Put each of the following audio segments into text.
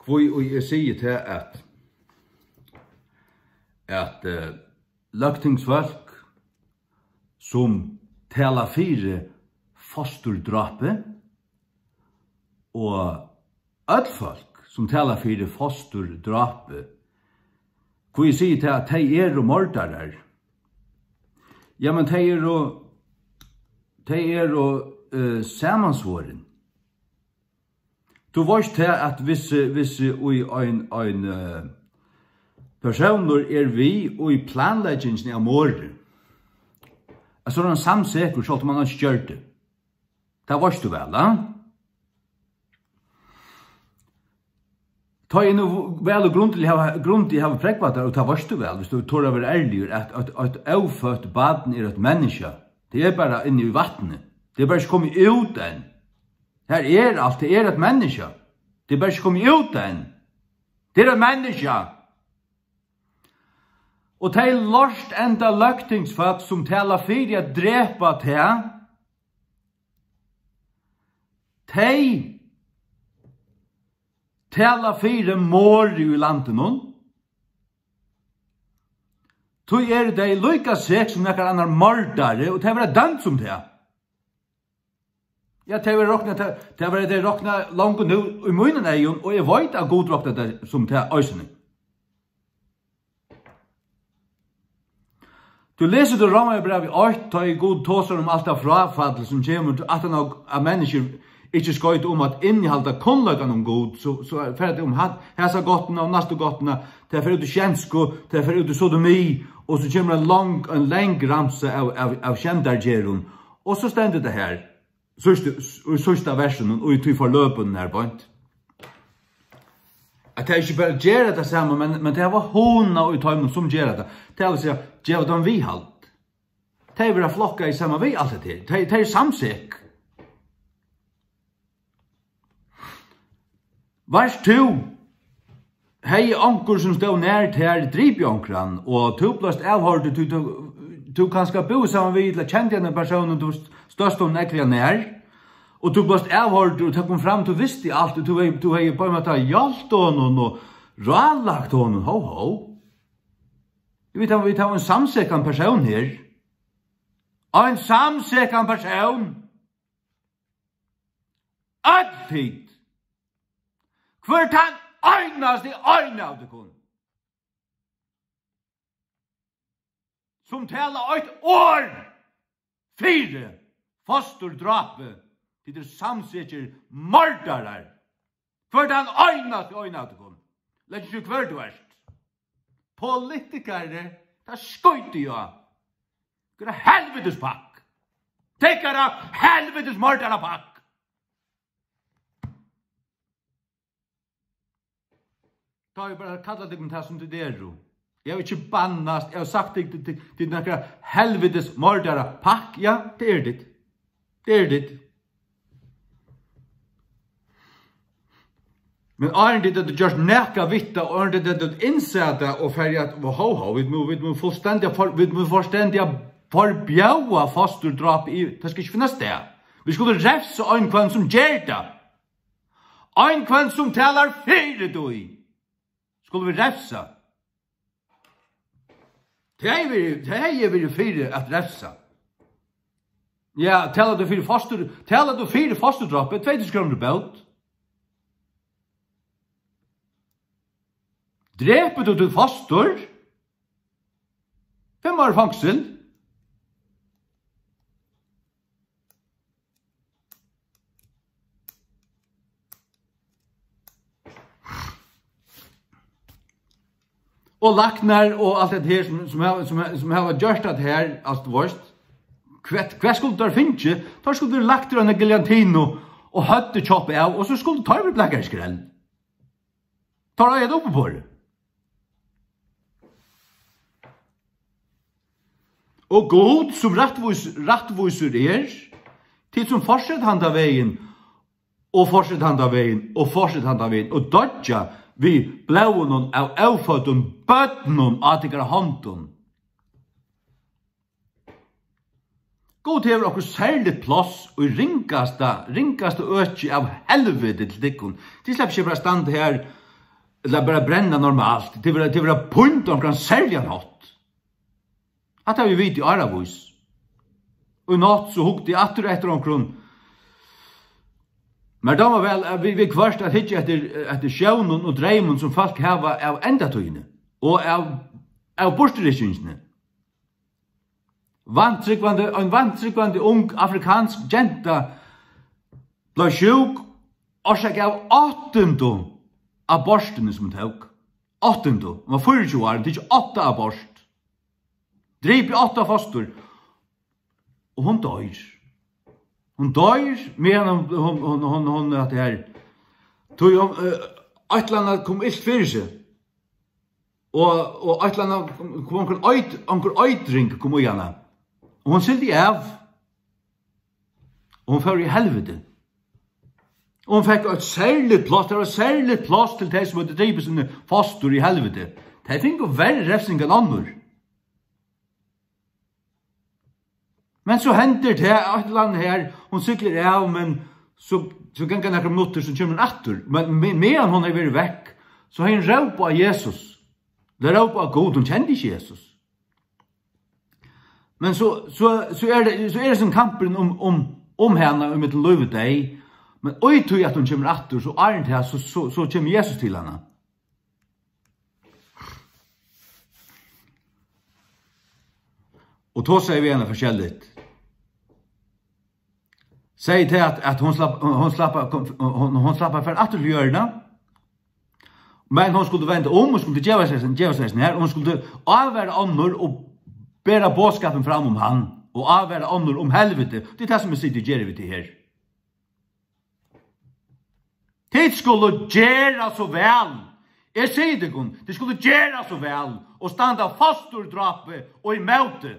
hvor jeg sier til at løgtingsfolk som taler fire fosterdrape og folk som taler fire fosterdrape, hvor jeg sier til at de mordere. Ja, men de samansvåren. Du vet til at hvis en personer vi og i planleggingen av mordet, så han samsikker så at man har gjort det. Det vet du vel, da? Ta inn vel og grunn til å ha prekvat der, og ta vet du vel, hvis du tår å være ærlig, at avfødt baden et menneske. Det bare inne i vattnet. Det bare ikke kommet ut enn. Her alt, det et menneske. Det bare ikke kommet ut enn. Det et menneske. Og det lort enda løgtingsfolk som taler fyrir at drepa til, de taler fyrir mor i landet nå. Så det lykka seg som nekkar annar mordare, og det var dømt som det. Ja, det var råkna langt nu i munnen egen, og jeg vet at god råkna det som det øysene. Du leser det Romerbrevet 8, da er god tåser om alt av frafall som kommer til at av mennesker ikke skøyt om at innehalda kunnløkken om god, så er ferdig om hesa gottene og neste gottene, det er ferdig ut i kjensko, det er ferdig ut i sodomi, og så kommer en leng ramse av kjendargjeron, og så stender det her, i sørste versen, og i ty forløpen her, bønt. At det ikke bare gjør det samme, men det var hona og tøymen som gjør det. Det vil si, gjør det vi halt. Det vil flokka i samme vi alt det til. Det samsik. Vars to, hei anker som stod nær til drivbjonkran, og to plast avhørte, du kan skal bo sammen vi til kjent denne personen, du størst om nekliga nær, og du plast avhørte, og du kom fram, du visste alt, du hei på en måte hjalt honom, og rallagt honom, ho. Vi tar en samsekkan person her. En samsekkan person. Alltid. Hvert han øynast i øyne av det kun. Som taler et år. 4. Fosterdrape. Til det samsikker mordare. Hvert han øynast i øyne av det kun. Lætt ikke hver du erst. Politikere, det skøyte jo. Det er helvetes pakk. Tekkere helvetes mordare pakk. Da har jeg bare kallet deg om det som det er. Jeg har ikke bannast, jeg har sagt deg til noen helvetes mordare pakk. Ja, det er ditt. Det er ditt. Men er det at du gjør nekka vitta, og er det at du innsette og ferdig at vi må fullstendig forbjaua fosterdrap i, det skal ikke finnes det. Vi skulle refse en kvann som gjør det. En kvann som taler fire du i. Skulle vi refse. Det er vi fire at refse. Ja, taler du fire fosterdrap, 2000 kroner bøt. Dreper du til foster? 5 år fangsel? Og laknar og alt det her som har gjort det her, alt vårt. Hva skulle du finne? Da skulle du lagt denne giljantino og høtte kjoppe av, og så skulle du ta over blekkerskrell. Ta det oppe på det. Og god som rattviser til som fortsetter han av veien, og fortsetter han av veien, og fortsetter han av veien, og dodja vi blåen av avføtten bøtten av tikkere hånden. God hever okkur særlig plass og ringaste økje av helvete til dikken. De slipper ikke bare stand her eller bara bränna normalt. Det vill punt om kan sälja något. Att har vi vet i Aravis. Och något så hukte jag efter omkring. Men då var väl vi kvart att hitta efter sjön och drömmen som folk har av ändatøyene och av bortrykkene. Vantrykkvande ung afrikansk jenta blev sjuk och så gav 8. aborten som tog. 8. Hon var 24 år, det är 8 abort. Drep 8 foster. Och hon dör. Hon dör medan hon att det här tog Atlanna kom ilt för sig. Och Atlanna kom onkel Øydring kom igjen. Och hon sylde av. Och hon får i helvete. Och hon fick ett särskilt plats, det var ett särskilt plats till det som hade drivit sina foster i helvete. Det fick ju värre räfsning än andra. Men så händer det ett land här, hon cyklar av, men så kan några minuter så kommer hon åter. Men medan hon är varit väck, så har hon råp på Jesus. Det råp på Gud, hon kände inte Jesus. Men så är det som kampen om henne, om ett livet dig. Men oj tog att hon kommer åter, så är det inte här, så kommer Jesus till henne. Och då säger vi henne förskälligt. Säg till att hon slappar för att göra det. Men hon skulle vända om och skulle ge sig här. Hon skulle avvärda andra och bära bådskapen fram om han. Och avvärda andra om helvete. Det är det som vi sitter och gör vi till här. Det skulle göra så väl. Jag säger det kun. Det skulle göra så väl. Och stanna fast ur drapet och i möte.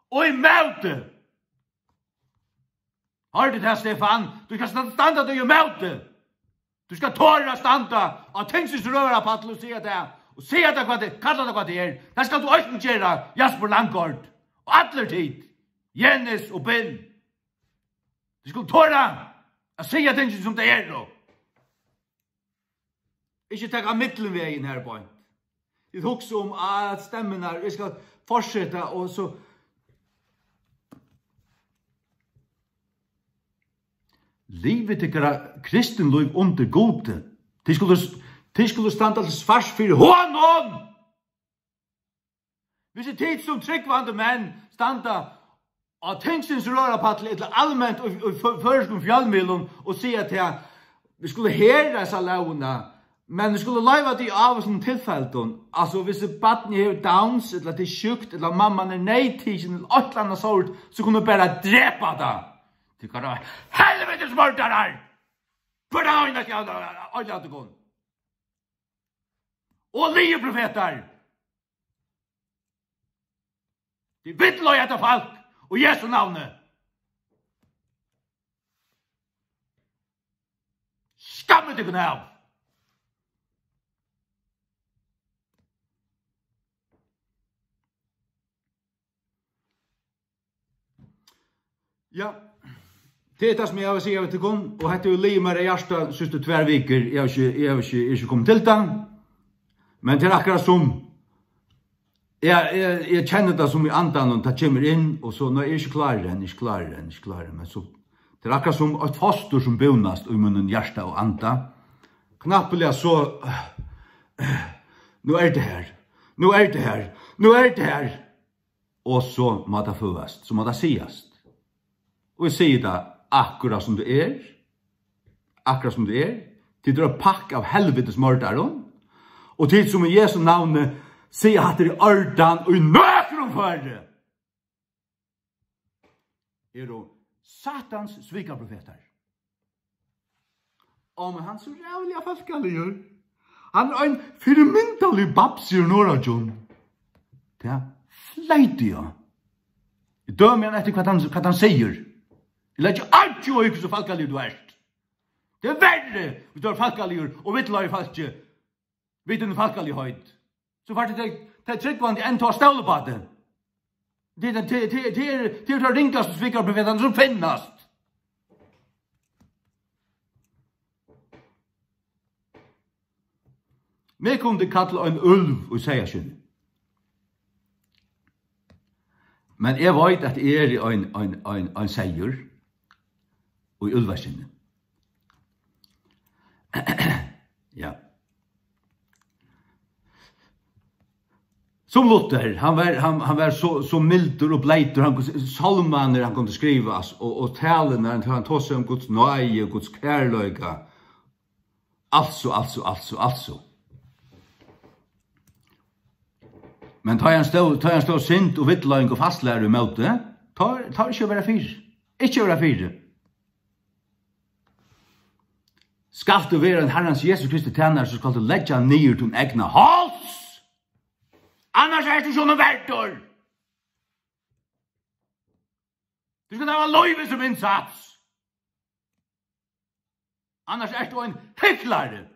Och i möte! Har du det här, Stefan? Du ska stanna dig i möte! Du ska tåra stanna och tänksys röra på att säga det. Och säga det vad det, kalla det vad det är. Det ska du också göra, Jasper Langgaard. Och alla tid. Jennes och Bill. Du ska tåra att säga tänksys som det är då. Ikke ta mittelvägen här på. Det är också om att stämmorna, vi ska fortsätta och så. Livet tycker kristen liv under gode. De skulle standa til svars for honom! Hvis det tid som tryggvande menn standa av tengsens rørapattelig eller allmänt og føreskum fjallmilum og sier til at vi skulle hera seg launa, men vi skulle laiva de av oss tilfelton. Altså, hvis baden er downs, eller det er sjukt, eller mamman er neitidsen, eller et eller annet sort, så kunne vi bare drepa det. Det kan være helvetes mordere! For det har vi ikke alle at det går. Og lieprofeter! De vittler etter folk, og Jesu navnet. Skammet ikke av! Ja, det er det som jeg har å si av til kun, og hette jo limer i hjertet siste 2 veker, jeg har ikke kommet til det, men det er akkurat som, jeg kjenner det som i andan, og det kommer inn, og så når jeg ikke klarer det, men så, det er akkurat som et foster som bonast i munnen hjertet og anda, knappelig så, nå er det her, og så må det føvast, så må det siast. Og jeg sier det akkurat som du er, til du er pakk av helvetes morderen, og til som i Jesu navnet sier at det er ordan og i nøkron for det. Er det Satans svikaprofeter. Og men han så rævlig av falskaligur. Han er en firmyndalig babsir Norajon. Det er fleitig, ja. Jeg dømer han etter hva han sier. Jeg lær ikke alt jo ikke så falkaligur du er. Det er verre hvis du er falkaligur og vittlar i falskje. Vid en falkaligur høyd. Så var det tryggvandig enn til å ståle på det. Det er å ringast og svikker profetene som finnast. Me kunde kalla en ulv og seia sin. Men jeg vet at jeg en seier og i ulvarsinne. Ja. Som Luther, han var så mildur og bleitur, salmaner han kunde skrivas, og talene han tog seg om Guds nøye, Guds kærløyga. Altså. Men tar han stå sint og vittløyng og fastlærer i møte, tar ikke å være fyr. Ikke å være fyr. Skal du være en Herrens Jesus Kristi tjener, så skal du legge ned til egna hals. Annars er det sånne vertor. Du skal ha løyve som innsats. Annars er du en hyklare.